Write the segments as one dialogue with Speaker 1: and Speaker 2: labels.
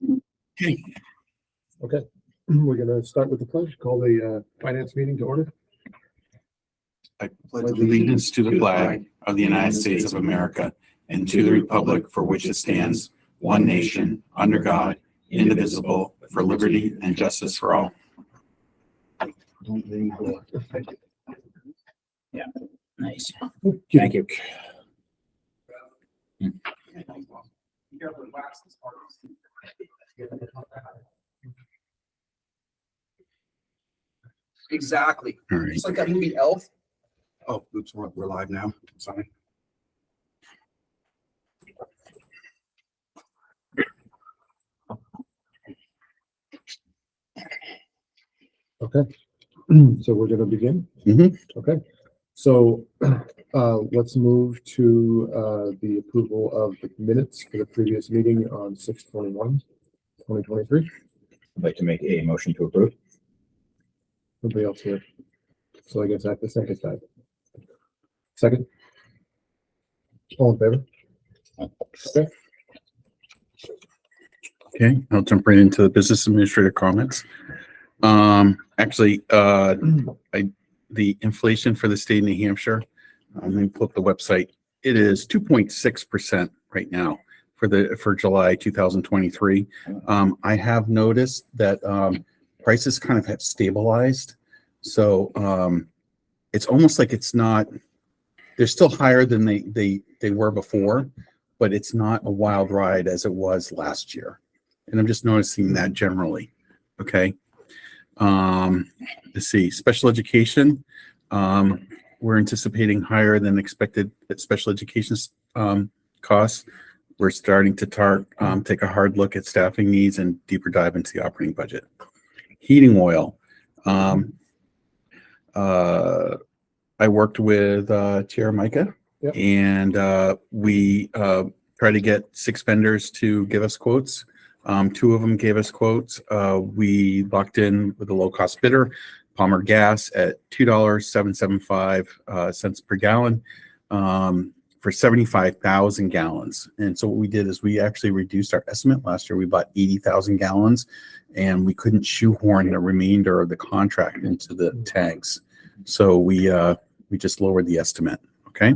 Speaker 1: Okay. Okay. We're going to start with the pledge. Call the finance meeting to order.
Speaker 2: I pledge allegiance to the flag of the United States of America and to the republic for which it stands, one nation, under God, indivisible, for liberty and justice for all.
Speaker 3: Yeah, nice. Thank you.
Speaker 4: Exactly.
Speaker 2: All right.
Speaker 4: It's like that movie Elf.
Speaker 2: Oh, oops, we're live now. Sorry.
Speaker 1: Okay. So we're going to begin.
Speaker 2: Mhm.
Speaker 1: Okay. So let's move to the approval of the minutes for the previous meeting on 6/21/2023.
Speaker 3: I'd like to make a motion to approve.
Speaker 1: Nobody else here. So I guess I have to second that. Second. All in favor? Okay.
Speaker 2: Okay, I'll jump right into the business administrator comments. Actually, the inflation for the state of New Hampshire, let me pull up the website. It is 2.6% right now for July 2023. I have noticed that prices kind of have stabilized. So it's almost like it's not, they're still higher than they were before, but it's not a wild ride as it was last year. And I'm just noticing that generally. Okay. Let's see, special education. We're anticipating higher than expected special education costs. We're starting to take a hard look at staffing needs and deeper dive into the operating budget. Heating oil. I worked with Chair Micah,
Speaker 1: Yep.
Speaker 2: and we tried to get 6 vendors to give us quotes. 2 of them gave us quotes. We locked in with a low-cost bidder, Palmer Gas, at $2.775 per gallon for 75,000 gallons. And so what we did is we actually reduced our estimate. Last year we bought 80,000 gallons, and we couldn't shoehorn the remainder of the contract into the tanks. So we just lowered the estimate. Okay.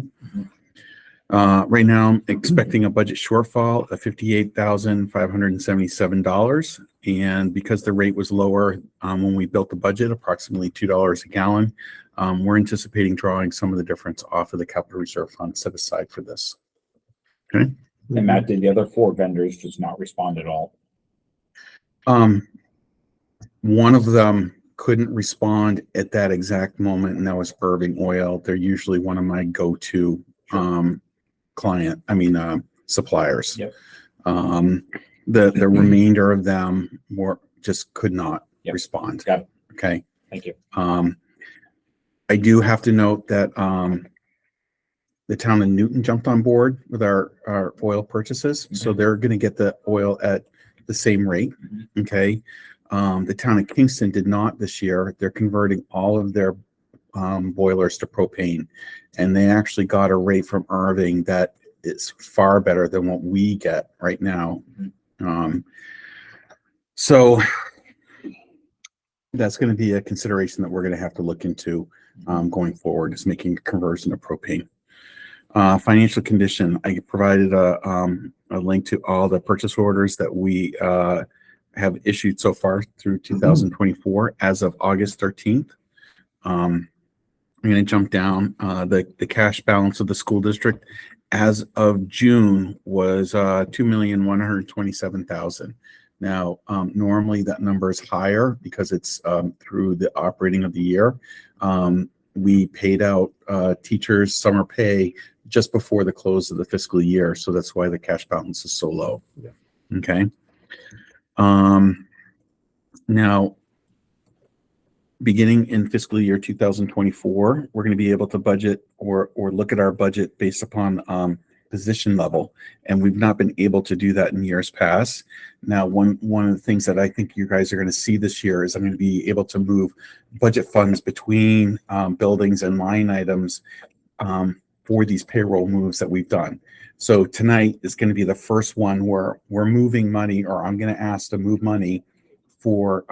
Speaker 2: Right now, I'm expecting a budget shortfall of $58,577. And because the rate was lower when we built the budget, approximately $2 a gallon, we're anticipating drawing some of the difference off of the capital reserve fund set aside for this. Okay.
Speaker 3: And Matt, did the other 4 vendors just not respond at all?
Speaker 2: One of them couldn't respond at that exact moment, and that was Irving Oil. They're usually one of my go-to suppliers.
Speaker 3: Yep.
Speaker 2: The remainder of them just could not respond.
Speaker 3: Got it.
Speaker 2: Okay.
Speaker 3: Thank you.
Speaker 2: I do have to note that the town of Newton jumped on board with our oil purchases, so they're going to get the oil at the same rate. Okay. The town of Kingston did not this year. They're converting all of their boilers to propane, and they actually got a rate from Irving that is far better than what we get right now. So that's going to be a consideration that we're going to have to look into going forward, is making a conversion to propane. Financial condition, I provided a link to all the purchase orders that we have issued so far through 2024 as of August 13th. I'm going to jump down. The cash balance of the school district as of June was $2,127,000. Now, normally that number is higher because it's through the operating of the year. We paid out teachers' summer pay just before the close of the fiscal year, so that's why the cash balance is so low.
Speaker 1: Yeah.
Speaker 2: Okay. Now, beginning in fiscal year 2024, we're going to be able to budget or look at our budget based upon position level, and we've not been able to do that in years past. Now, one of the things that I think you guys are going to see this year is I'm going to be able to move budget funds between buildings and line items for these payroll moves that we've done. So tonight is going to be the first one where we're moving money, or I'm going to ask to move money for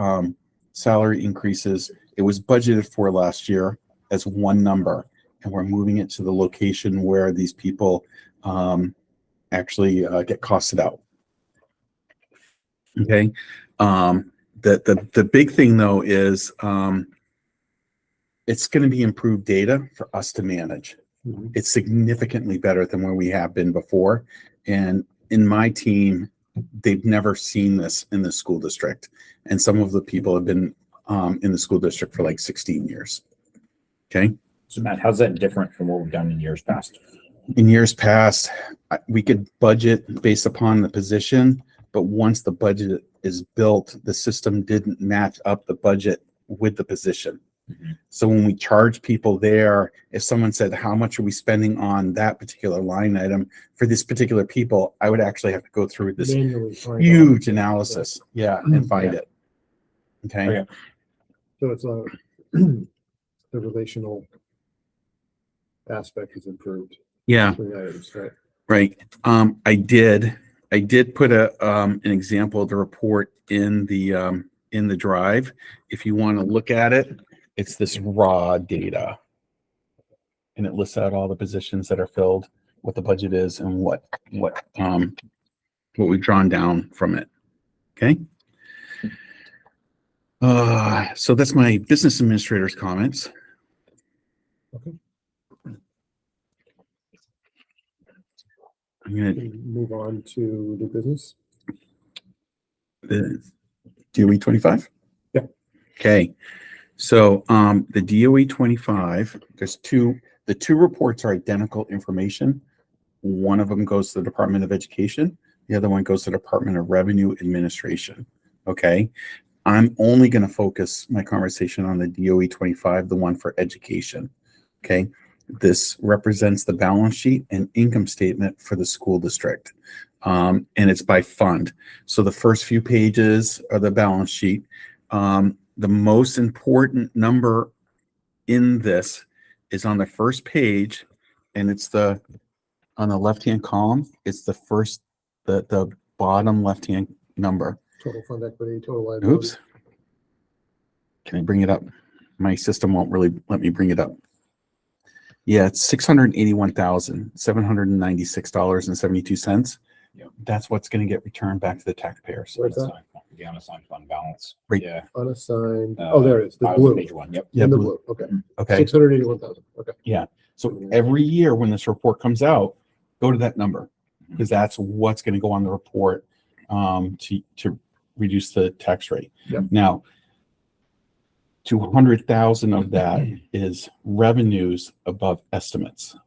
Speaker 2: salary increases. It was budgeted for last year as one number, and we're moving it to the location where these people actually get costed out. Okay. The big thing though is it's going to be improved data for us to manage.
Speaker 1: Mhm.
Speaker 2: It's significantly better than where we have been before. And in my team, they've never seen this in the school district. And some of the people have been in the school district for like 16 years. Okay.
Speaker 3: So Matt, how's that different from what we've done in years past?
Speaker 2: In years past, we could budget based upon the position, but once the budget is built, the system didn't match up the budget with the position.
Speaker 3: Mhm.
Speaker 2: So when we charge people there, if someone said, how much are we spending on that particular line item for this particular people, I would actually have to go through this
Speaker 1: Manually find
Speaker 2: huge
Speaker 1: out.
Speaker 2: analysis. Yeah, and find
Speaker 3: Yeah.
Speaker 2: it. Okay.
Speaker 3: Okay.
Speaker 1: So it's the relational aspect is improved
Speaker 2: Yeah.
Speaker 1: between items, right?
Speaker 2: Right. I did put an example of the report in the drive. If you want to look at it, it's this raw data. And it lists out all the positions that are filled, what the budget is, and what we've drawn down from it. Okay. So that's my business administrator's comments.
Speaker 1: Okay.
Speaker 2: I'm gonna
Speaker 1: Move on to the business.
Speaker 2: the DOE 25.
Speaker 1: Yeah.
Speaker 2: Okay. So the DOE 25, the two reports are identical information. One of them goes to the Department of Education. The other one goes to the Department of Revenue Administration. Okay. I'm only going to focus my conversation on the DOE 25, the one for education. Okay. This represents the balance sheet and income statement for the school district. And it's by fund. So the first few pages are the balance sheet. The most important number in this is on the first page, and it's on the left-hand column. It's the bottom left-hand number.
Speaker 1: Total fund equity, total liability.
Speaker 2: Oops. Can I bring it up? My system won't really let me bring it up. Yeah, it's $681,796.72.
Speaker 3: Yep.
Speaker 2: That's what's going to get returned back to the taxpayers.
Speaker 1: Where's that?
Speaker 3: The unassigned fund balance.
Speaker 2: Right.
Speaker 3: Yeah.
Speaker 1: Unassigned. Oh, there it is. The
Speaker 3: Bottom of
Speaker 1: blue.
Speaker 3: Page one. Yep.
Speaker 2: Yeah,
Speaker 1: In the
Speaker 2: blue.
Speaker 1: blue. Okay.
Speaker 2: Okay.
Speaker 1: 681,000. Okay.
Speaker 2: So every year when this report comes out, go to that number because that's what's going to go on the report to reduce the tax rate.
Speaker 1: Yep.
Speaker 2: Now, 200,000 of that is revenues above estimates.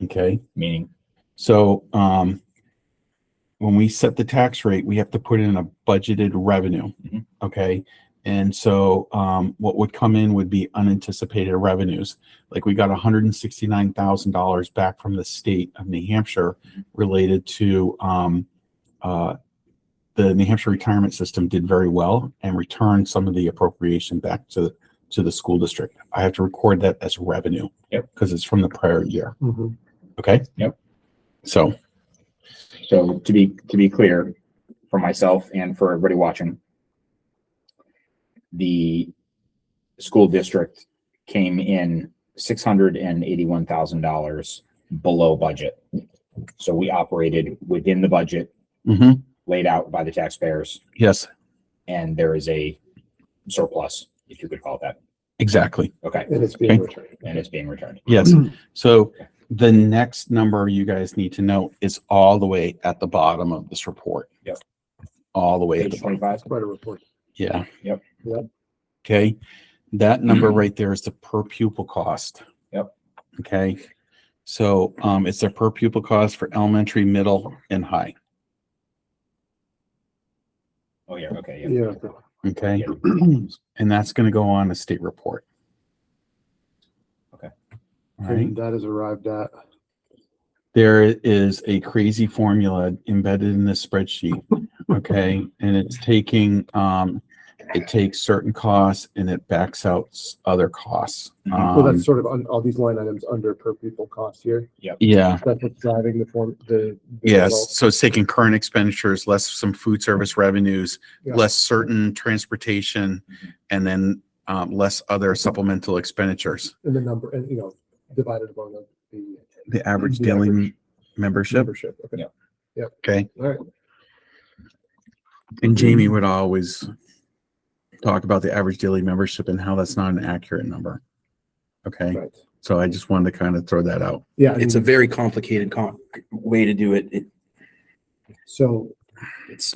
Speaker 2: Okay.
Speaker 3: Meaning.
Speaker 2: So when we set the tax rate, we have to put in a budgeted revenue.
Speaker 3: Mhm.
Speaker 2: Okay. And so what would come in would be unanticipated revenues. Like we got $169,000 back from the state of New Hampshire related to the New Hampshire retirement system did very well and returned some of the appropriation back to the school district. I have to record that as revenue.
Speaker 3: Yep.
Speaker 2: Because it's from the prior year.
Speaker 1: Mhm.
Speaker 2: Okay.
Speaker 3: Yep.
Speaker 2: So
Speaker 3: So to be clear, for myself and for everybody watching, the school district came in $681,000 below budget. So we operated within the budget laid out by the taxpayers,
Speaker 2: yes,
Speaker 3: and there is a surplus, if you could call it that.
Speaker 2: exactly.
Speaker 3: Okay,
Speaker 1: And it's being returned.
Speaker 3: and it's being returned.
Speaker 2: Yes. So the next number you guys need to know is all the way at the bottom of this report.
Speaker 3: Yep.
Speaker 2: All the way at the
Speaker 3: Page
Speaker 2: bottom.
Speaker 3: 25.
Speaker 1: Quite a report.
Speaker 2: Yeah.
Speaker 3: Yep.
Speaker 1: Yep.
Speaker 2: Okay. That number right there is the per pupil cost.
Speaker 3: Yep.
Speaker 2: Okay. So it's the per pupil cost for elementary, middle, and high.
Speaker 3: Oh, yeah, okay, yeah.
Speaker 1: Yeah.
Speaker 2: Okay.
Speaker 3: Yeah.
Speaker 2: And that's going to go on a state report.
Speaker 3: Okay.
Speaker 2: All right.
Speaker 1: And that is arrived at.
Speaker 2: There is a crazy formula embedded in this spreadsheet. Okay. And it's taking it takes certain costs and it backs out other costs.
Speaker 1: Well, that's sort of on all these line items under per pupil cost here.
Speaker 2: Yeah.
Speaker 1: That's what's driving the
Speaker 2: Yes,
Speaker 1: results.
Speaker 2: so it's taking current expenditures, less some food service revenues,
Speaker 1: Yeah.
Speaker 2: less certain transportation, and then less other supplemental expenditures.
Speaker 1: And the number, and divided among
Speaker 2: The average
Speaker 1: The
Speaker 2: daily
Speaker 1: average
Speaker 2: membership.
Speaker 1: Okay.
Speaker 3: Yeah.
Speaker 2: Okay.
Speaker 1: All right.
Speaker 2: And Jamie would always talk about the average daily membership and how that's not an accurate number. Okay.
Speaker 1: Right.
Speaker 2: So I just wanted to kind of throw that out.
Speaker 1: Yeah.
Speaker 5: It's a very complicated way to do it.
Speaker 1: So,
Speaker 5: It's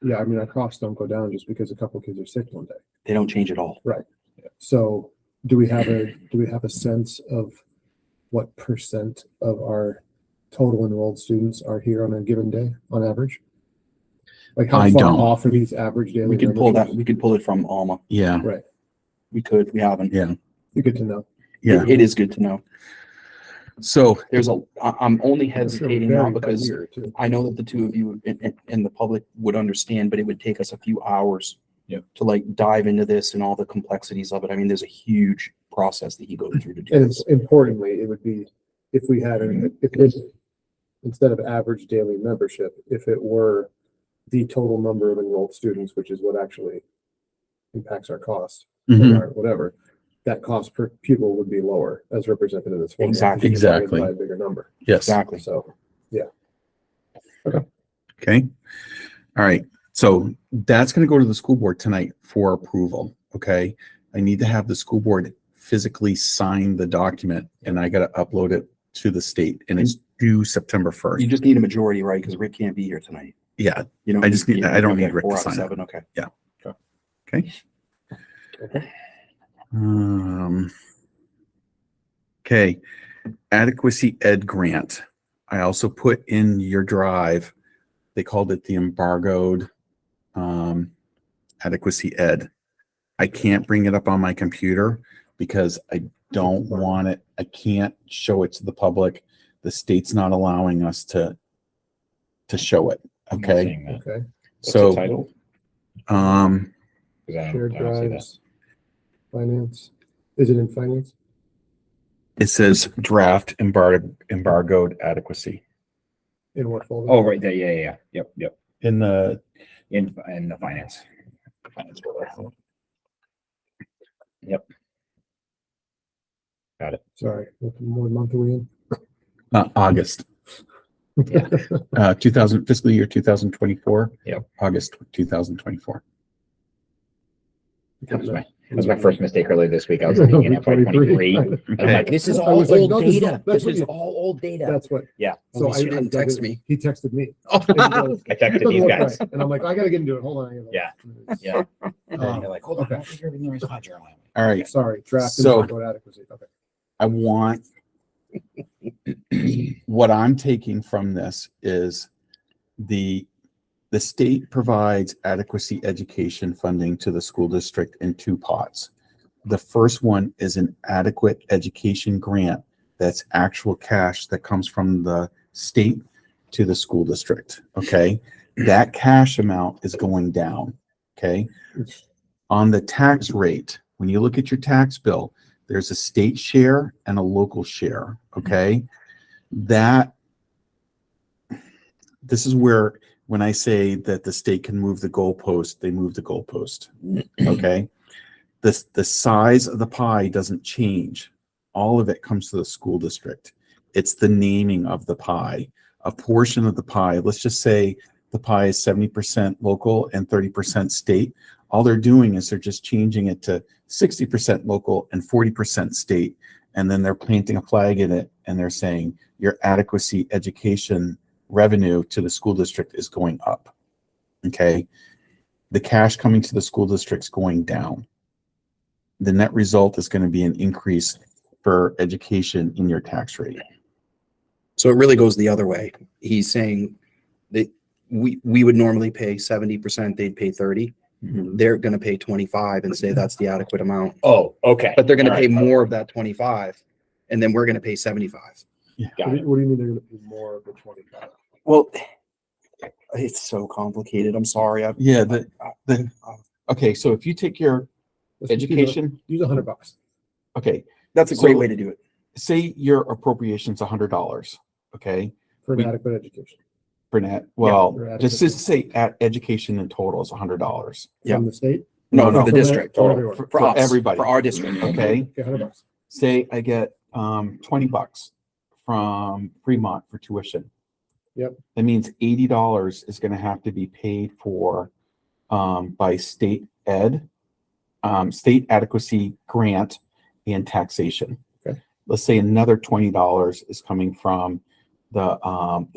Speaker 1: yeah, I mean, our costs don't go down just because a couple kids are sick one day.
Speaker 5: they don't change at all.
Speaker 1: So do we have a sense of what percent of our total enrolled students are here on a given day on average? Like how
Speaker 2: I
Speaker 1: far
Speaker 2: don't.
Speaker 1: off are these average daily?
Speaker 5: We could pull that.
Speaker 1: memberships?
Speaker 5: We could pull it from Alma.
Speaker 2: Yeah.
Speaker 1: Right.
Speaker 5: We could. We haven't.
Speaker 2: Yeah.
Speaker 1: You good to know.
Speaker 2: Yeah.
Speaker 5: It is good to know.
Speaker 2: So
Speaker 5: I'm only hesitating now
Speaker 1: Very
Speaker 5: because
Speaker 1: weird, too.
Speaker 5: I know that the two of you and the public would understand, but it would take us a few hours to like dive into this and all the complexities of it. I mean, there's a huge process that you go through to do
Speaker 1: And
Speaker 5: this.
Speaker 1: importantly, it would be if we had instead of average daily membership, if it were the total number of enrolled students, which is what actually impacts our cost,
Speaker 2: mhm,
Speaker 1: or whatever, that cost per pupil would be lower as represented in this formula.
Speaker 5: Exactly.
Speaker 1: because you're divided
Speaker 2: Exactly.
Speaker 1: By a bigger number.
Speaker 2: yes.
Speaker 5: Exactly.
Speaker 1: So,
Speaker 2: Okay. All right. So that's going to go to the school board tonight for approval. Okay. I need to have the school board physically sign the document and I got to upload it to the state and it's due September
Speaker 5: You
Speaker 2: 1st.
Speaker 5: just need a majority, right? Because Rick can't be here tonight.
Speaker 2: Yeah.
Speaker 5: You know,
Speaker 2: I just need- I don't need Rick to
Speaker 5: 4 out of
Speaker 2: sign it.
Speaker 5: 7. Okay.
Speaker 2: Okay. Okay. Adequacy Ed grant. I also put in your drive. They called it the embargoed adequacy ed. I can't bring it up on my computer because I don't want it. I can't show it to the public. The state's not allowing us to show it. Okay.
Speaker 1: okay.
Speaker 2: So,
Speaker 3: Title?
Speaker 1: Shared drives, finance. Is it in finance?
Speaker 2: it says draft embargoed adequacy
Speaker 1: In what folder?
Speaker 3: Oh, right there. Yeah. Yep.
Speaker 2: in the,
Speaker 3: In the finance. Folder. Yep. Got it.
Speaker 1: Sorry, what month are we in?
Speaker 2: August.
Speaker 3: Yeah.
Speaker 2: 2000 fiscal year 2024.
Speaker 3: Yep.
Speaker 2: August 2024.
Speaker 3: That was my first mistake earlier this week. I was looking at FY 23. I'm like, this is
Speaker 1: I
Speaker 3: all
Speaker 1: was like,
Speaker 3: old
Speaker 1: no, this is-
Speaker 3: data.
Speaker 1: that's
Speaker 3: This
Speaker 1: what
Speaker 3: is
Speaker 1: you-
Speaker 3: all old data.
Speaker 1: That's what.
Speaker 3: Yeah.
Speaker 1: So
Speaker 5: At least you didn't text me.
Speaker 1: He texted me.
Speaker 3: I texted these guys.
Speaker 1: And I'm like, I gotta get into it. Hold on.
Speaker 3: Yeah. Yeah. And
Speaker 1: Um,
Speaker 3: they're like, hold on,
Speaker 1: okay.
Speaker 3: I don't think you're in the right spot, Jeremiah.
Speaker 2: All right.
Speaker 1: Sorry, draft
Speaker 2: So-
Speaker 1: and embargoed adequacy. Okay.
Speaker 2: I want what I'm taking from this is the state provides adequacy education funding to the school district in two pots. The first one is an adequate education grant. That's actual cash that comes from the state to the school district. Okay. That cash amount is going down. Okay. On the tax rate, when you look at your tax bill, there's a state share and a local share. Okay. This is where, when I say that the state can move the goalpost, they move the goalpost. Okay. The size of the pie doesn't change. All of it comes to the school district. It's the naming of the pie. A portion of the pie, let's just say the pie is 70% local and 30% state. All they're doing is they're just changing it to 60% local and 40% state. And then they're planting a flag in it and they're saying your adequacy education revenue to the school district is going up. Okay. The cash coming to the school district's going down. The net result is going to be an increase for education in your tax rate.
Speaker 5: So it really goes the other way. He's saying that we would normally pay 70%, they'd pay 30. They're going to pay 25 and say that's the adequate amount.
Speaker 3: Oh, okay.
Speaker 5: But they're going to
Speaker 3: All
Speaker 5: pay
Speaker 3: right.
Speaker 5: more of that 25 and then we're going to pay 75.
Speaker 3: Got it.
Speaker 1: What do you mean they're gonna be more of the 25?
Speaker 5: Well, It's so complicated. I'm sorry.
Speaker 2: Yeah, okay, so if you take your
Speaker 1: Let's just
Speaker 2: education,
Speaker 1: use $100.
Speaker 2: okay,
Speaker 5: That's a great
Speaker 2: So-
Speaker 5: way to do it.
Speaker 2: say your appropriation's $100, okay?
Speaker 1: For an
Speaker 2: We-
Speaker 1: adequate education
Speaker 2: Burnett, well,
Speaker 1: for
Speaker 2: just to say at education in total is $100.
Speaker 5: Yeah.
Speaker 1: from the state.
Speaker 5: No,
Speaker 2: No,
Speaker 5: for the
Speaker 1: from
Speaker 5: district.
Speaker 1: for everyone.
Speaker 5: For
Speaker 2: For
Speaker 5: us,
Speaker 2: everybody.
Speaker 5: for our district.
Speaker 2: Okay,
Speaker 1: Okay, $100.
Speaker 2: say I get $20 from Fremont for tuition.
Speaker 1: Yep.
Speaker 2: That means $80 is gonna have to be paid for by state adequacy grant and taxation.
Speaker 1: Okay.
Speaker 2: Let's say another $20 is coming from the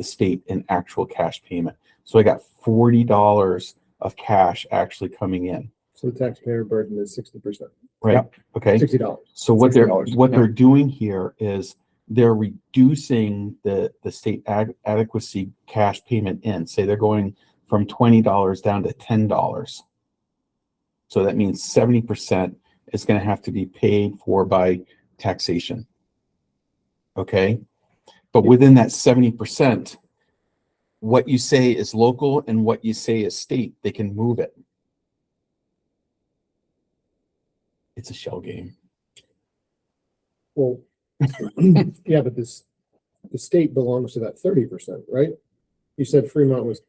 Speaker 2: state in actual cash payment. So I got $40 of cash actually coming in,
Speaker 1: So the taxpayer burden is 60%,
Speaker 2: right? Okay.
Speaker 1: $60.
Speaker 2: So what they're
Speaker 5: $60,
Speaker 2: they're doing here is they're reducing the state adequacy cash payment in. Say they're going from $20 down to $10. So that means 70% is going to have to be paid for by taxation. Okay, but within that 70%, what you say is local and what you say is state, they can move it. It's a shell game.
Speaker 1: Well, yeah, but the state belongs to that 30%, right? You said Fremont was,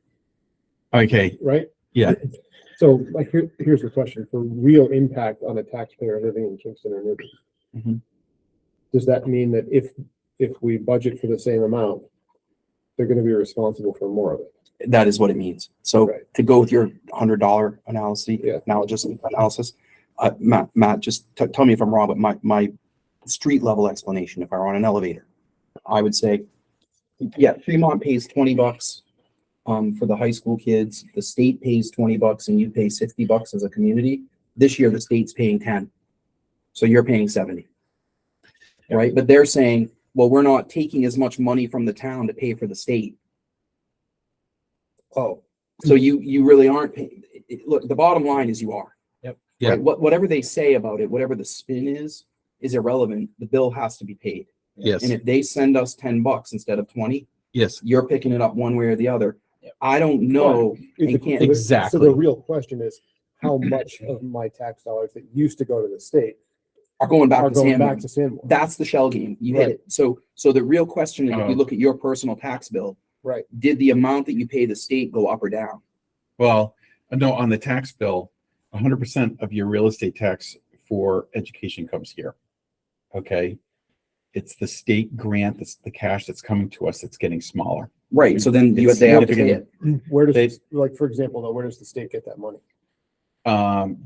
Speaker 2: Okay,
Speaker 1: right?
Speaker 2: yeah.
Speaker 1: So like, here's the question, for real impact on a taxpayer living in Kingston or Newton.
Speaker 2: Mhm.
Speaker 1: Does that mean that if we budget for the same amount, they're gonna be responsible for more of it?
Speaker 5: That is what it means. So
Speaker 1: Right.
Speaker 5: to go with your $100 analysis,
Speaker 1: Yeah.
Speaker 5: analysis, Matt, just tell me if I'm wrong, but my street level explanation, if I were on an elevator, I would say, yeah, Fremont pays $20 for the high school kids. The state pays $20 and you pay $60 as a community. This year, the state's paying 10. So you're paying 70. Right? But they're saying, well, we're not taking as much money from the town to pay for the state.
Speaker 1: Oh,
Speaker 5: So you really aren't paying. Look, the bottom line is you are.
Speaker 2: Yeah.
Speaker 5: Right? Whatever they say about it, whatever the spin is irrelevant. The bill has to be paid.
Speaker 2: Yes,
Speaker 5: And if they send us $10 instead of 20,
Speaker 2: yes,
Speaker 5: you're picking it up one way or the other. I don't know. And can't-
Speaker 2: Exactly.
Speaker 1: So the real question is, how much of my tax dollars that used to go to the state
Speaker 5: are going back
Speaker 1: are
Speaker 5: to
Speaker 1: going
Speaker 5: Sanborn.
Speaker 1: back to Sanborn?
Speaker 5: That's the shell game. You hit
Speaker 1: Right.
Speaker 5: it. So the real question is, if
Speaker 2: Oh.
Speaker 5: you look at your personal tax bill,
Speaker 1: Right.
Speaker 5: did the amount that you pay the state go up or down?
Speaker 2: well, no, on the tax bill, 100% of your real estate tax for education comes here. Okay, it's the state grant, that's the cash that's coming to us that's getting smaller.
Speaker 5: Right. So then
Speaker 2: It's
Speaker 5: they have to pay it.
Speaker 1: Where does,
Speaker 2: They-
Speaker 1: like, for example, though, where does the state get that money?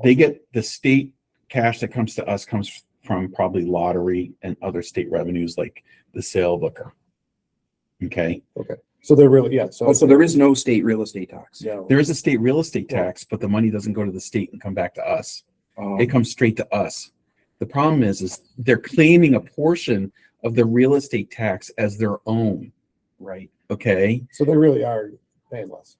Speaker 2: They get the state cash that comes to us comes from probably lottery and other state revenues like the sale of liquor. Okay,
Speaker 1: So they're really, yeah, so.
Speaker 5: So there is no state real estate tax.
Speaker 1: Yeah.
Speaker 2: there is a state real estate tax, but the money doesn't go to the state and come back to us. It comes straight to us. The problem is they're claiming a portion of the real estate tax as their own.
Speaker 5: Right.
Speaker 2: Okay,
Speaker 1: So they really are paying less.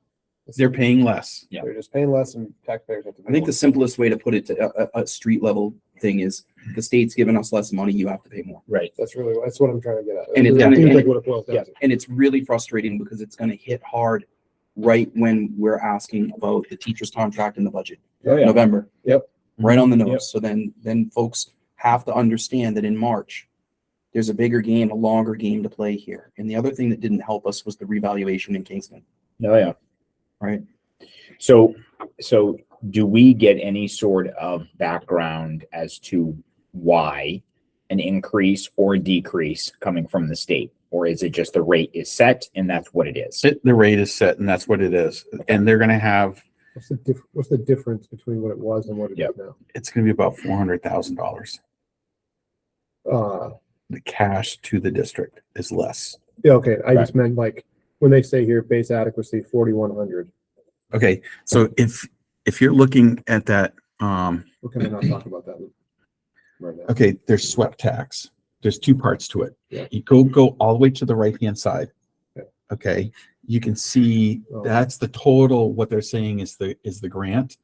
Speaker 2: they're paying less.
Speaker 3: Yeah.
Speaker 1: They're just paying less and taxpayers have to. pay
Speaker 5: I think
Speaker 1: more.
Speaker 5: the simplest way to put it to a street level thing is the state's giving us less money, you have to pay more.
Speaker 3: Right.
Speaker 1: That's what I'm trying to get at.
Speaker 5: And it's
Speaker 1: It
Speaker 5: gonna-
Speaker 1: seems
Speaker 5: and
Speaker 1: like
Speaker 5: it-
Speaker 1: what it boils down
Speaker 3: yeah.
Speaker 1: to.
Speaker 5: And it's really frustrating because it's going to hit hard right when we're asking about the teacher's contract in the budget,
Speaker 3: Oh, yeah.
Speaker 5: November.
Speaker 1: Yep.
Speaker 5: Right on the nose.
Speaker 3: Yep.
Speaker 5: So then folks have to understand that in March, there's a bigger game, a longer game to play here. And the other thing that didn't help us was the revaluation in Kingston.
Speaker 3: Oh, yeah.
Speaker 5: Right.
Speaker 3: So do we get any sort of background as to why an increase or decrease coming from the state? Or is it just the rate is set and that's what it is?
Speaker 2: The rate is set and that's what it is. And they're gonna have,
Speaker 1: What's the difference between what it was and what it is now?
Speaker 2: it's gonna be about $400,000. The cash to the district is less.
Speaker 1: Yeah, okay, I just meant like, when they say here, base adequacy 4,100,
Speaker 2: Okay, so if you're looking at that,
Speaker 1: we're kind of not talking about that right now.
Speaker 2: okay, there's swept tax. There's two parts to it.
Speaker 1: Yeah.
Speaker 2: You go all the way to the right-hand side.
Speaker 1: Okay.
Speaker 2: Okay, you can see
Speaker 1: Oh.
Speaker 2: that's the total, what they're saying is the grant.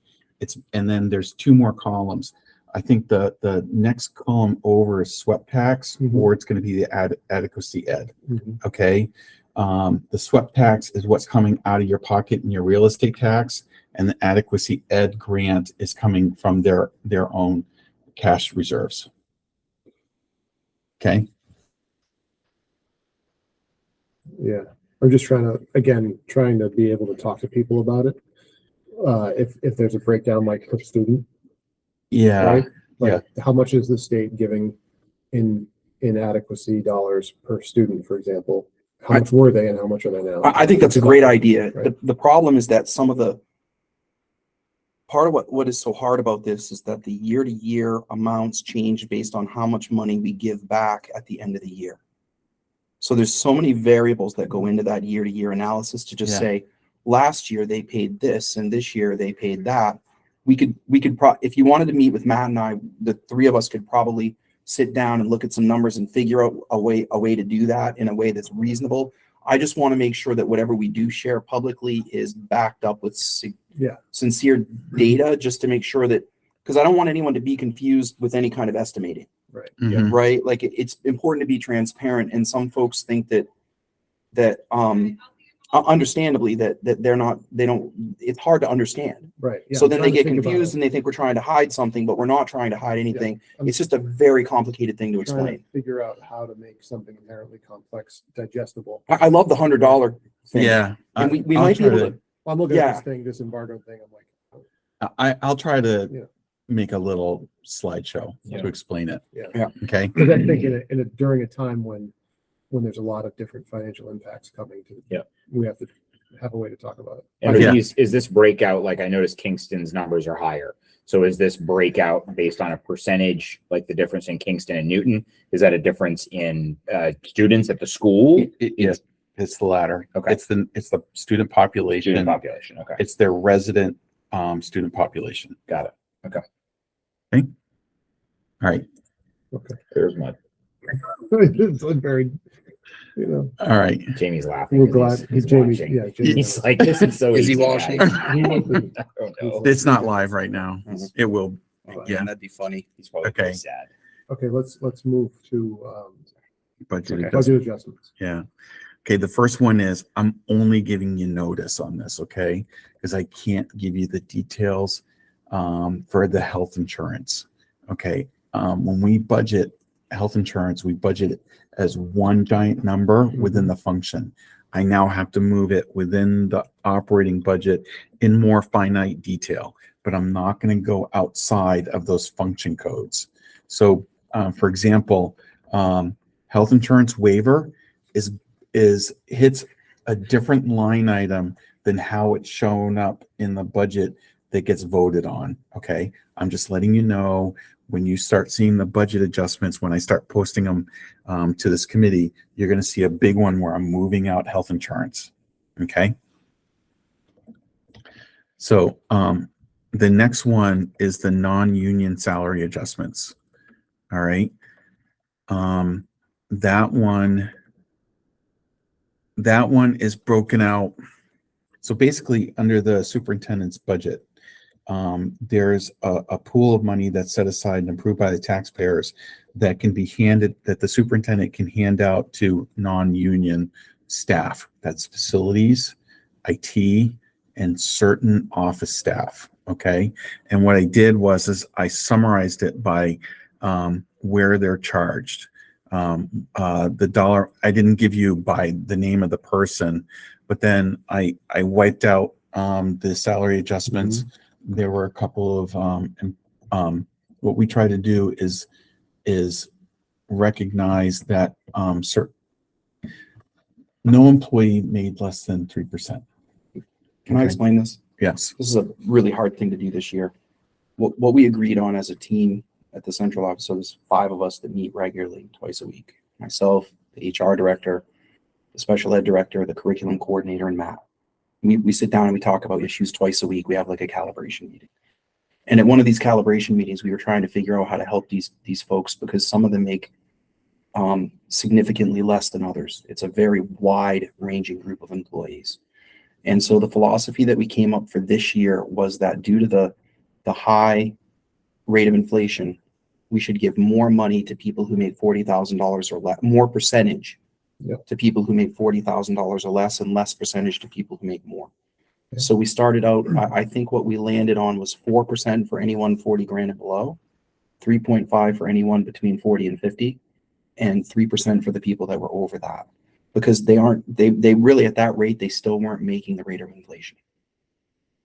Speaker 2: And then there's two more columns. I think the next column over is swept tax,
Speaker 1: Mhm.
Speaker 2: or it's gonna be the adequacy ed.
Speaker 1: Mhm.
Speaker 2: Okay, The swept tax is what's coming out of your pocket in your real estate tax, and the adequacy ed grant is coming from their own cash reserves. Okay.
Speaker 1: Yeah, I'm just trying to be able to talk to people about it. If there's a breakdown like per student,
Speaker 2: Yeah.
Speaker 1: right? Like how much is the state giving in inadequacy dollars per student, for example? How much were they and how much are they now?
Speaker 5: I think that's a great idea.
Speaker 1: Right.
Speaker 5: The problem is that some of the part of what is so hard about this is that the year to year amounts change based on how much money we give back at the end of the year. So there's so many variables that go into that year to year analysis to just say, last year they paid this and this year they paid that. We could if you wanted to meet with Matt and I, the three of us could probably sit down and look at some numbers and figure out a way to do that in a way that's reasonable. I just want to make sure that whatever we do share publicly is backed up with sincere data, just to make sure that, because I don't want anyone to be confused with any kind of estimating.
Speaker 1: Right.
Speaker 2: Mhm.
Speaker 5: Right. Like it's important to be transparent. And some folks think that understandably that it's hard to understand.
Speaker 1: Right. Yeah,
Speaker 5: So
Speaker 1: I'm
Speaker 5: then
Speaker 1: trying
Speaker 5: they
Speaker 1: to
Speaker 5: get
Speaker 1: think about
Speaker 5: confused
Speaker 1: it.
Speaker 5: and they think we're trying to hide something, but we're not trying to hide anything.
Speaker 1: I'm
Speaker 5: It's just a very complicated thing to
Speaker 1: trying to
Speaker 5: explain.
Speaker 1: figure out how to make something inherently complex digestible.
Speaker 5: I love the $100 thing.
Speaker 2: Yeah.
Speaker 5: And we
Speaker 2: I'll
Speaker 5: might be
Speaker 2: try
Speaker 5: able to,
Speaker 1: I'm looking at
Speaker 5: Yeah.
Speaker 1: this thing, this embargo thing. I'm like,
Speaker 2: I'll try to
Speaker 1: Yeah.
Speaker 2: make a little slideshow to explain it.
Speaker 1: yeah.
Speaker 2: Okay.
Speaker 1: Because I think during a time when there's a lot of different financial impacts coming to, we have to have a way to talk about it.
Speaker 3: And
Speaker 2: Yeah.
Speaker 3: is this breakout, like I noticed Kingston's numbers are higher. So is this breakout based on a percentage, like the difference in Kingston and Newton? Is that a difference in students at the school?
Speaker 2: Yes, it's the latter.
Speaker 3: Okay.
Speaker 2: It's the student population.
Speaker 3: Student population. Okay.
Speaker 2: It's their resident student population.
Speaker 3: Got it.
Speaker 2: All right.
Speaker 1: Okay.
Speaker 3: There's my
Speaker 1: It's like very,
Speaker 2: All right.
Speaker 3: Jamie's laughing.
Speaker 1: we're
Speaker 3: 'cause
Speaker 1: glad.
Speaker 3: he's
Speaker 1: Jamie's,
Speaker 3: watching.
Speaker 1: yeah, Jamie.
Speaker 3: He's like, this is so
Speaker 4: Is he
Speaker 3: easy,
Speaker 4: washing?
Speaker 3: guys.
Speaker 1: He wants to-
Speaker 3: I don't know.
Speaker 2: It's not live right now.
Speaker 5: Mhm.
Speaker 2: It will. Yeah.
Speaker 5: that'd be funny.
Speaker 3: He's probably
Speaker 2: Okay.
Speaker 3: pretty sad.
Speaker 1: Okay, let's move to
Speaker 2: Budget
Speaker 3: Okay.
Speaker 2: adjustment.
Speaker 1: budget adjustments.
Speaker 2: Yeah. Okay. The first one is I'm only giving you notice on this. Okay. Because I can't give you the details for the health insurance. Okay. When we budget health insurance, we budget it as one giant number within the function. I now have to move it within the operating budget in more finite detail, but I'm not going to go outside of those function codes. So, for example, health insurance waiver hits a different line item than how it's shown up in the budget that gets voted on. Okay. I'm just letting you know, when you start seeing the budget adjustments, when I start posting them to this committee, you're going to see a big one where I'm moving out health insurance. Okay. So the next one is the non-union salary adjustments. All right. That one is broken out. So basically under the superintendent's budget, there's a pool of money that's set aside and approved by the taxpayers that can be that the superintendent can hand out to non-union staff. That's facilities, IT, and certain office staff. Okay. And what I did is I summarized it by where they're charged. The dollar, I didn't give you by the name of the person, but then I wiped out the salary adjustments. There were a couple of what we try to do is recognize that no employee made less than 3%.
Speaker 5: Can I explain this?
Speaker 2: Yes.
Speaker 5: This is a really hard thing to do this year. What we agreed on as a team at the central office, so there's 5 of us that meet regularly twice a week. Myself, the HR director, the special ed director, the curriculum coordinator, and Matt. We sit down and we talk about issues twice a week. We have like a calibration meeting. And at one of these calibration meetings, we were trying to figure out how to help these folks, because some of them make significantly less than others. It's a very wide ranging group of employees. And so the philosophy that we came up for this year was that due to the high rate of inflation, we should give more money to people who make $40,000 or less, more percentage
Speaker 1: Yep.
Speaker 5: to people who make $40,000 or less, and less percentage to people who make more.
Speaker 1: Okay.
Speaker 5: So we started out, I think what we landed on was 4% for anyone 40 grand and below, 3.5 for anyone between 40 and 50, and 3% for the people that were over that. Because they really at that rate, they still weren't making the rate of inflation.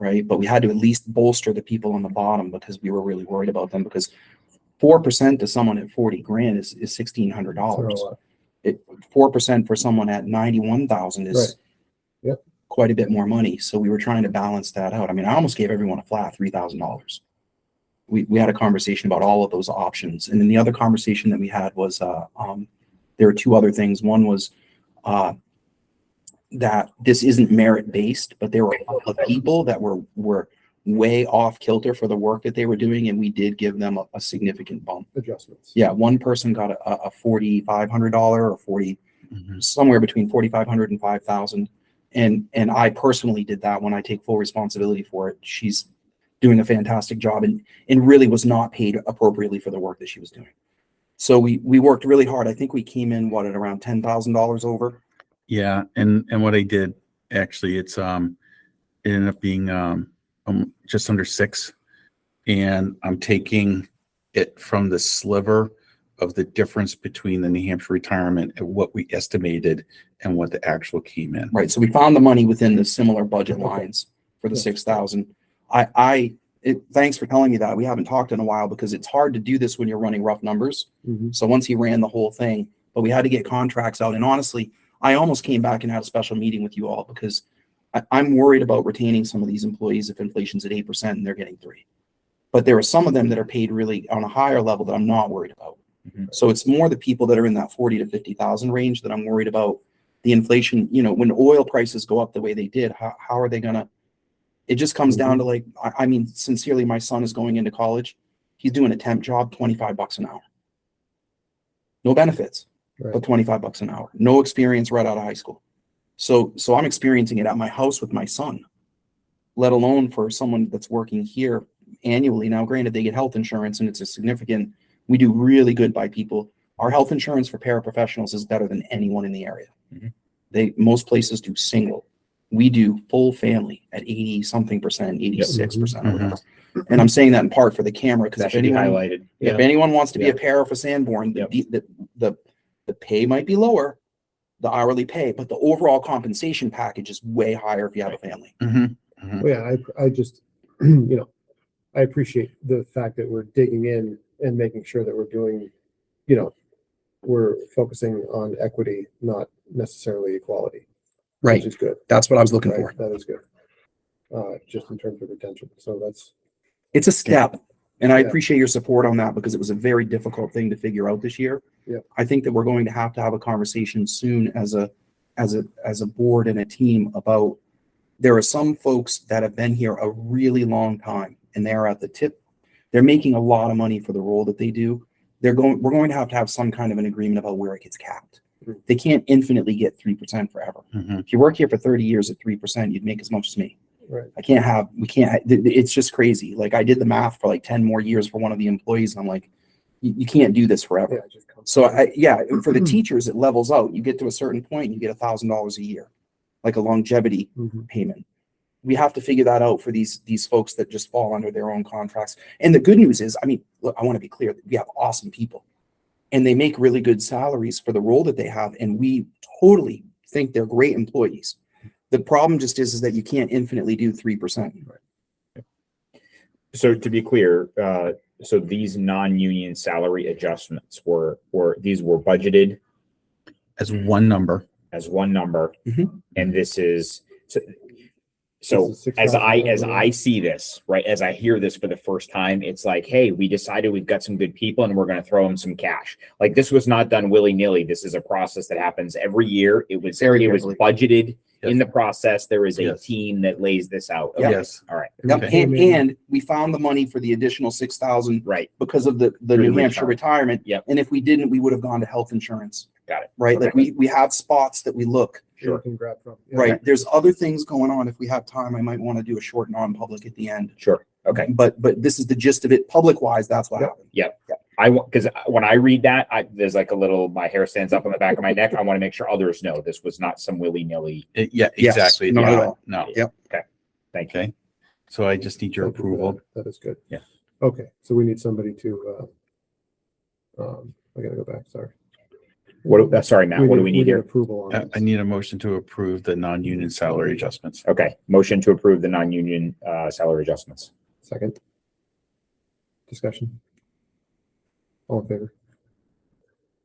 Speaker 5: Right. But we had to at least bolster the people on the bottom because we were really worried about them, because 4% to someone at 40 grand is $1,600. 4% for someone at 91,000 is
Speaker 1: Right. Yep.
Speaker 5: quite a bit more money. So we were trying to balance that out. I mean, I almost gave everyone a flat $3,000. We had a conversation about all of those options. And then the other conversation that we had was there were two other things. One was that this isn't merit based, but there were a couple of people that were way off kilter for the work that they were doing, and we did give them a significant bump.
Speaker 1: Adjustments.
Speaker 5: Yeah, one person got a $4,500 or 40,
Speaker 2: Mhm.
Speaker 5: somewhere between 4,500 and 5,000. And I personally did that when I take full responsibility for it. She's doing a fantastic job and really was not paid appropriately for the work that she was doing. So we worked really hard. I think we came in at around $10,000 over.
Speaker 2: Yeah, and what I did, actually, it ended up being just under 6, and I'm taking it from the sliver of the difference between the New Hampshire retirement and what we estimated and what the actual came in.
Speaker 5: Right. So we found the money within the similar budget lines for the
Speaker 1: Yeah.
Speaker 5: 6,000. Thanks for telling me that. We haven't talked in a while because it's hard to do this when you're running rough numbers.
Speaker 1: Mhm.
Speaker 5: So once he ran the whole thing, but we had to get contracts out. And honestly, I almost came back and had a special meeting with you all because I'm worried about retaining some of these employees if inflation's at 8% and they're getting 3%. But there are some of them that are paid really on a higher level that I'm not worried about.
Speaker 3: Mhm.
Speaker 5: So it's more the people that are in that 40 to 50,000 range that I'm worried about. The inflation, when oil prices go up the way they did, how are they gonna? It just comes down to like, I mean, sincerely, my son is going into college. He's doing a temp job, $25 an hour. No benefits,
Speaker 1: Right.
Speaker 5: but $25 an hour. No experience right out of high school. So I'm experiencing it at my house with my son, let alone for someone that's working here annually. Now, granted, they get health insurance and it's a significant, we do really good by people. Our health insurance for paraprofessionals is better than anyone in the area.
Speaker 3: Mhm.
Speaker 5: Most places do single. We do full family at 80 something percent, 86% or
Speaker 2: Mhm.
Speaker 5: whatever. And I'm saying that in part for the camera because
Speaker 3: That
Speaker 5: if
Speaker 3: should be
Speaker 5: anyone,
Speaker 3: highlighted.
Speaker 5: if anyone wants to be
Speaker 3: Yeah.
Speaker 5: a para for Sanborn,
Speaker 3: Yep.
Speaker 5: the pay might be lower, the hourly pay, but the overall compensation package is way higher if you have a family.
Speaker 2: Mhm.
Speaker 1: Well, yeah, I just, I appreciate the fact that we're digging in and making sure that we're doing, we're focusing on equity, not necessarily equality, which is good.
Speaker 5: That's what I was looking
Speaker 1: Right?
Speaker 5: for.
Speaker 1: That is good. Just in terms of retention. So
Speaker 5: It's a step. And I
Speaker 1: Yeah.
Speaker 5: appreciate your support on that because it was a very difficult thing to figure out this year.
Speaker 1: Yeah.
Speaker 5: I think that we're going to have a conversation soon as a board and a team about, there are some folks that have been here a really long time and they're at the tip. They're making a lot of money for the role that they do. We're going to have some kind of an agreement about where it gets capped.
Speaker 1: Mhm.
Speaker 5: They can't infinitely get 3% forever.
Speaker 2: Mhm.
Speaker 5: If you work here for 30 years at 3%, you'd make as much as me.
Speaker 1: right.
Speaker 5: It's just crazy. Like I did the math for like 10 more years for one of the employees. And I'm like, you can't do this forever.
Speaker 1: Yeah, it just comes.
Speaker 5: So for the teachers, it levels out. You get to a certain point, you get $1,000 a year, like a longevity
Speaker 1: Mhm.
Speaker 5: payment. We have to figure that out for these folks that just fall under their own contracts. And the good news is, I mean, look, I want to be clear, we have awesome people and they make really good salaries for the role that they have. And we totally think they're great employees. The problem just is that you can't infinitely do 3%.
Speaker 3: So to be clear, so these non-union salary adjustments were budgeted
Speaker 2: As one number.
Speaker 3: as one number,
Speaker 5: Mhm.
Speaker 3: and this is so
Speaker 1: This is
Speaker 3: as I
Speaker 1: $6,000.
Speaker 3: see this, right, as I hear this for the first time, it's like, hey, we decided we've got some good people and we're going to throw them some cash. Like this was not done willy-nilly. This is a process that happens every year. It was
Speaker 5: Very
Speaker 3: it was
Speaker 5: carefully.
Speaker 3: budgeted in
Speaker 2: Yes.
Speaker 3: the process. There is a
Speaker 2: Yes.
Speaker 3: team that lays this out.
Speaker 5: Yeah.
Speaker 3: Okay.
Speaker 2: Yes.
Speaker 3: All right.
Speaker 5: Yep.
Speaker 2: Okay.
Speaker 5: And we found the money for the additional 6,000
Speaker 3: Right.
Speaker 5: because of the
Speaker 2: Through
Speaker 5: New
Speaker 2: the
Speaker 5: Hampshire retirement.
Speaker 3: Yep.
Speaker 5: And if we didn't, we would have gone to health insurance.
Speaker 3: Got it.
Speaker 5: Right. Like
Speaker 3: Okay.
Speaker 5: we have spots that we look.
Speaker 1: You can grab from. Yeah.
Speaker 5: Right. There's other things going on. If we have time, I might want to do a short non-public at the end.
Speaker 3: Sure. Okay.
Speaker 5: But this is the gist of it. Public wise, that's what
Speaker 1: Yep.
Speaker 5: happened.
Speaker 3: Yep. I want, because when I read that, there's like a little, my hair stands up on the back of my neck. I want to make sure others know this was not some willy-nilly.
Speaker 2: Yeah,
Speaker 5: Yes,
Speaker 2: exactly.
Speaker 5: not at
Speaker 2: No,
Speaker 5: all.
Speaker 2: no.
Speaker 5: Yep.
Speaker 3: Thank you.
Speaker 2: Okay. So I just need your
Speaker 1: Thank you for
Speaker 2: approval.
Speaker 1: that. That is good.
Speaker 3: Yeah.
Speaker 1: Okay, so we need somebody to, I gotta go back, sorry.
Speaker 3: Sorry, Matt, what do we need here?
Speaker 1: Approval on
Speaker 2: I
Speaker 1: this.
Speaker 2: need a motion to approve the non-union salary adjustments.
Speaker 3: Okay, motion to approve the non-union salary adjustments.
Speaker 1: Second. Discussion. All in favor?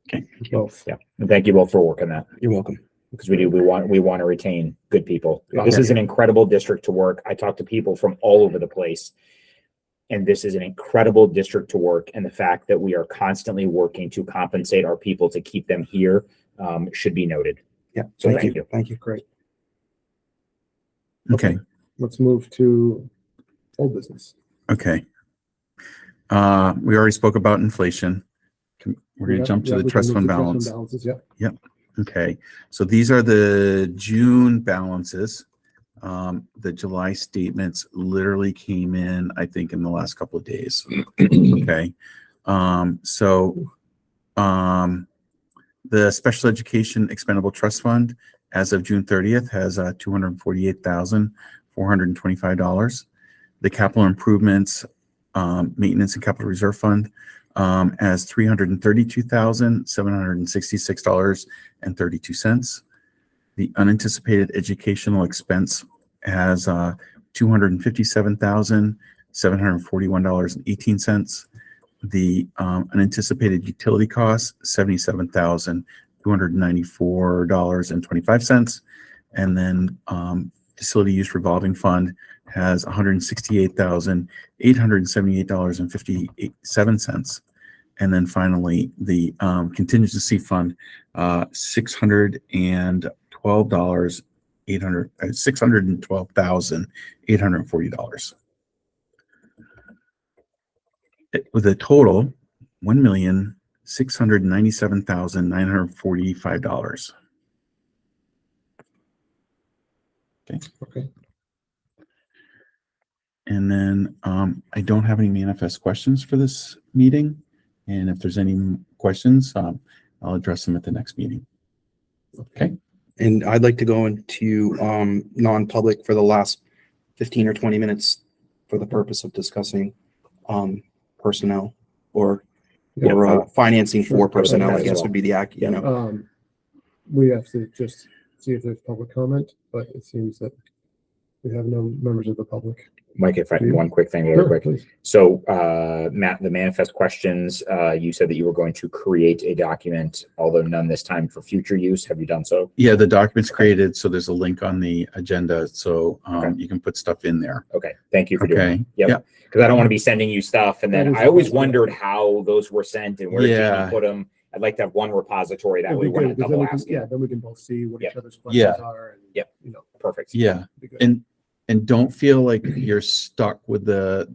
Speaker 2: Okay.
Speaker 1: Both.
Speaker 3: Yeah, and thank you both for working that,
Speaker 5: You're welcome.
Speaker 3: because we want to retain good people.
Speaker 1: Yeah.
Speaker 3: This is an incredible district to work. I talk to people from all over the place. And this is an incredible district to work. And the fact that we are constantly working to compensate our people to keep them here should be noted.
Speaker 5: Yeah.
Speaker 3: So thank you.
Speaker 5: Thank you.
Speaker 1: Great.
Speaker 2: Okay.
Speaker 1: Let's move to old business.
Speaker 2: Okay. We already spoke about inflation. We're going to jump to the trust fund balance.
Speaker 1: Balances, yep.
Speaker 2: Okay. So these are the June balances. The July statements literally came in, I think, in the last couple of days. Okay. The Special Education Expendable Trust Fund as of June 30th has $248,425. The Capital Improvements Maintenance and Capital Reserve Fund as $332,766.32. The Unanticipated Educational Expense has $257,741.18. The unanticipated utility costs, $77,294.25. And then facility use revolving fund has $168,878.57. And then finally, the contingency fund, $612,840. With a total $1,697,945.
Speaker 1: Okay.
Speaker 2: And then I don't have any manifest questions for this meeting. And if there's any questions, I'll address them at the next meeting. Okay.
Speaker 5: And I'd like to go into non-public for the last 15 or 20 minutes for the purpose of discussing personnel or financing for personnel, I guess would be the
Speaker 1: We have to just see if there's public comment, but it seems that we have no members of the public.
Speaker 3: Mike, if I one quick thing, really quick. So, Matt, the manifest questions, you said that you were going to create a document, although none this time for future use. Have you done so?
Speaker 2: Yeah, the document's created, so there's a link on the agenda, so
Speaker 3: Okay.
Speaker 2: you can put stuff in there.
Speaker 3: Okay, thank you for doing
Speaker 2: Okay.
Speaker 3: that. Yep.
Speaker 2: Yeah.
Speaker 3: Because I don't want to be sending you stuff, and then
Speaker 1: That is
Speaker 3: I always
Speaker 1: possible.
Speaker 3: wondered how those were sent and where
Speaker 2: Yeah.
Speaker 3: Jamie put them. I'd like to have one repository that
Speaker 1: That'd
Speaker 3: way
Speaker 1: be
Speaker 3: we're
Speaker 1: good,
Speaker 3: not
Speaker 1: 'cause then
Speaker 3: double
Speaker 1: we can-
Speaker 3: asking.
Speaker 1: Yeah, then we can both see what
Speaker 3: Yep.
Speaker 1: each other's questions
Speaker 2: Yeah.
Speaker 1: are. And,
Speaker 3: Yep.
Speaker 1: You know,
Speaker 3: Perfect.
Speaker 2: Yeah.
Speaker 1: be good.
Speaker 2: And don't feel like you're stuck with the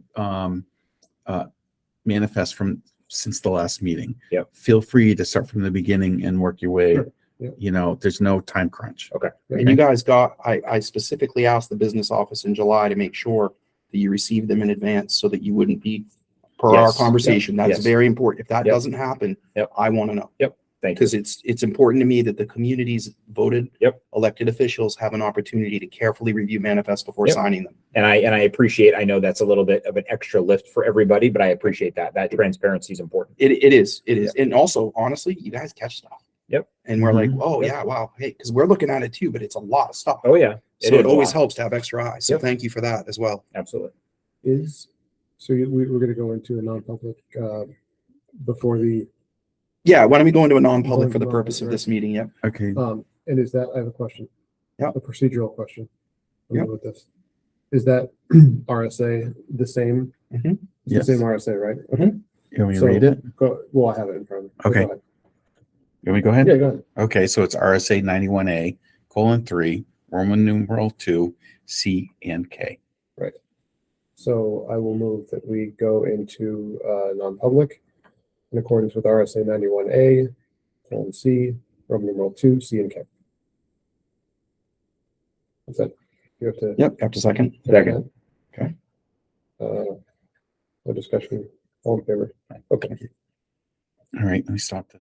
Speaker 2: manifest from since the last meeting.
Speaker 3: Yep.
Speaker 2: Feel free to start from the beginning and work your way.
Speaker 1: Sure. Yeah.
Speaker 2: You know, there's no time crunch.
Speaker 3: Okay.
Speaker 5: And you guys I specifically asked the business office in July to make sure that you received them in advance so that you wouldn't be per our
Speaker 3: Yes.
Speaker 5: conversation. That's
Speaker 3: Yes.
Speaker 5: very important. If that
Speaker 3: Yep.
Speaker 5: doesn't happen,
Speaker 3: Yep.
Speaker 5: I want to know.
Speaker 3: Thank you.
Speaker 5: Because it's important to me that the community's voted
Speaker 3: Yep.
Speaker 5: elected officials have an opportunity to carefully review manifests before
Speaker 3: Yep.
Speaker 5: signing them.
Speaker 3: And I appreciate, I know that's a little bit of an extra lift for everybody, but I appreciate that. That transparency is important.
Speaker 5: It is. And also, honestly, you guys catch stuff.
Speaker 3: Yep.
Speaker 5: And we're like,
Speaker 2: Mhm.
Speaker 5: oh
Speaker 3: Yep.
Speaker 5: yeah, wow. Hey, because we're looking at it too, but it's a lot of stuff.
Speaker 3: Oh, yeah.
Speaker 5: So it
Speaker 3: is a
Speaker 5: always
Speaker 3: lot.
Speaker 5: helps to have extra eyes. So
Speaker 3: Yep.
Speaker 5: thank you for that as well.
Speaker 3: Absolutely.
Speaker 1: We're going to go into a non-public before the,
Speaker 5: Yeah, why don't we go into a non-public
Speaker 1: Going
Speaker 5: for the
Speaker 1: to
Speaker 5: purpose of
Speaker 1: non-public,
Speaker 5: this meeting? Yep.
Speaker 2: Okay.
Speaker 1: and is that, I have a question.
Speaker 5: Yeah.
Speaker 1: A procedural question. I'm
Speaker 5: Yeah.
Speaker 1: good with this. Is that RSA the same?
Speaker 5: Mhm.
Speaker 1: It's the
Speaker 2: Yes.
Speaker 1: same RSA, right?
Speaker 5: Mm-hmm.
Speaker 1: Okay.
Speaker 2: You want me to
Speaker 1: So-
Speaker 2: read it?
Speaker 1: Well, I have it in front of me. Go
Speaker 2: Okay.
Speaker 1: ahead.
Speaker 2: You want me to go ahead?
Speaker 1: Yeah, go ahead.
Speaker 2: Okay, so it's RSA 91A:3, Roman numeral 2, C and K.
Speaker 1: So I will move that we go into non-public in accordance with RSA 91A:C, Roman numeral 2, C and K. Is that, you have to.
Speaker 5: Yep. After second.
Speaker 3: Second.
Speaker 5: Okay.
Speaker 1: No discussion, all in favor? Okay.
Speaker 2: All right, let me stop this.